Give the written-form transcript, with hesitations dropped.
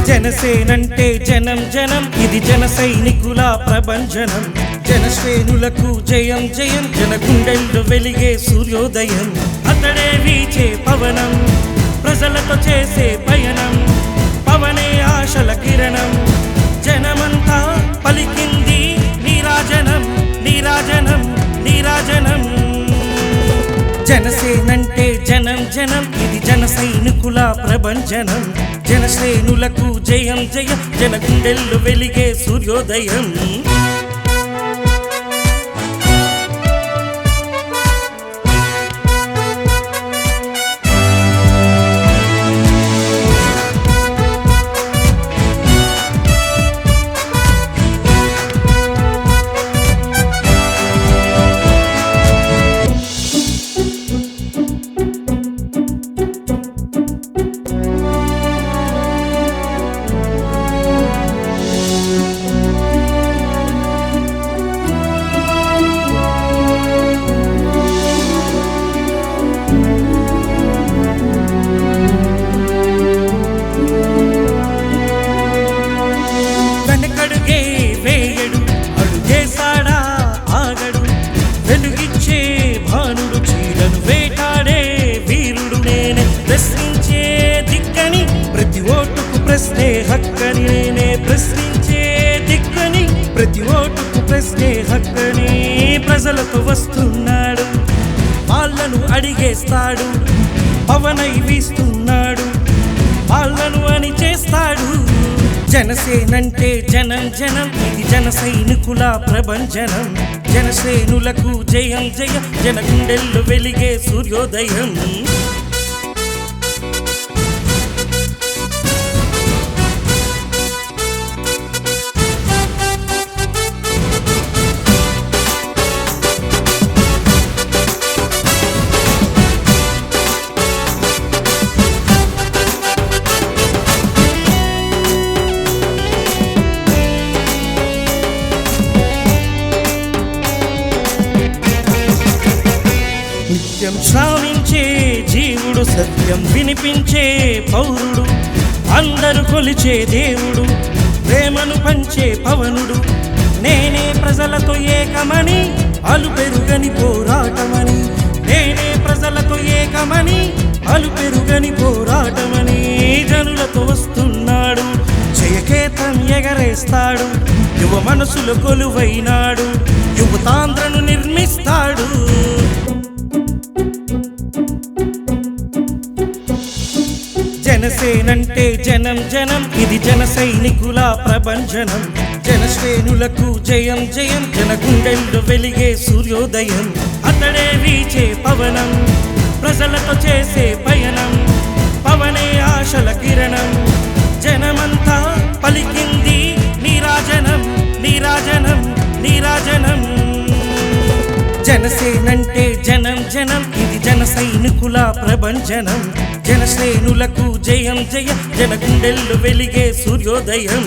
జనసేనంటే జనం జనం, ఇది జన సైనికుల ప్రభంజనం. జనశ్రేణులకు జయం జయం, జన గుండెల్లో వెలిగే సూర్యోదయం. అతడే వీచే పవనం, ప్రజలతో చేసే పయనం. పవనే ఆశల కిరణం, జనమంతా పలికింది నీరాజనం నీరాజనం నీరాజనం. జనసేనంటే జనం జనం, ఇది జన సైనికుల ప్రభంజనం. జనశ్రేణులకు జయం జయం, జన గుండెల్లో వెలిగే సూర్యోదయం. వెనకడుగే వేయడు, అడుగేసాడా ఆగడు. వెలుగిచ్చే భానుడు, చీలను వేటాడే వీరుడు. నేనే ప్రశ్నించే దిక్కని, ప్రతి ఓటుకు ప్రశ్నే హక్కని. నేనే ప్రశ్నించే దిక్కని, ప్రతి ఓటుకు ప్రశ్నే హక్కని. ప్రజలతో వస్తున్నాడు, వాళ్ళను అడిగేస్తాడు. పవనై వీస్తున్నాడు, వాళ్ళను అని చేస్తాడు. జనసేనంటే జనం జనం, ఇది జన సైనికుల ప్రభంజనం. జనశ్రేణులకు జయం జయం, జన గుండెల్లో వెలిగే సూర్యోదయం. నిత్యం శ్రావించే జీవుడు, సత్యం వినిపించే పౌరుడు. అందరూ కొలిచే దేవుడు, ప్రేమను పంచే పవనుడు. నేనే ప్రజలతో ఏకమని, అలుపెరుగని పోరాటమని. నేనే ప్రజలతో ఏకమని, అలుపెరుగని పోరాటమని. జనులతో వస్తున్నాడు, జయకేతం ఎగరేస్తాడు. యువ మనసులో కొలువైనాడు, యువతాంధ్రను నిర్మిస్తాడు. జనసేనంటే జనం జనం, ఇది జన సైనికుల ప్రభంజనం. జనశ్రేణులకు జయం జయం, జన గుండెల్లో వెలిగే సూర్యోదయం. అతడే వీచే పవనం, ప్రజలతో చేసే పయనం. పవనే ఆశల కిరణం, జనమంతా పలికింది నీరాజనం నీరాజనం నీరాజనం. జనసేనంటే జనం జనం, ఇది జన సైనికుల ప్రభంజనం. జనశ్రేణులకు జయం జయం, జన గుండెల్లో వెలిగే సూర్యోదయం.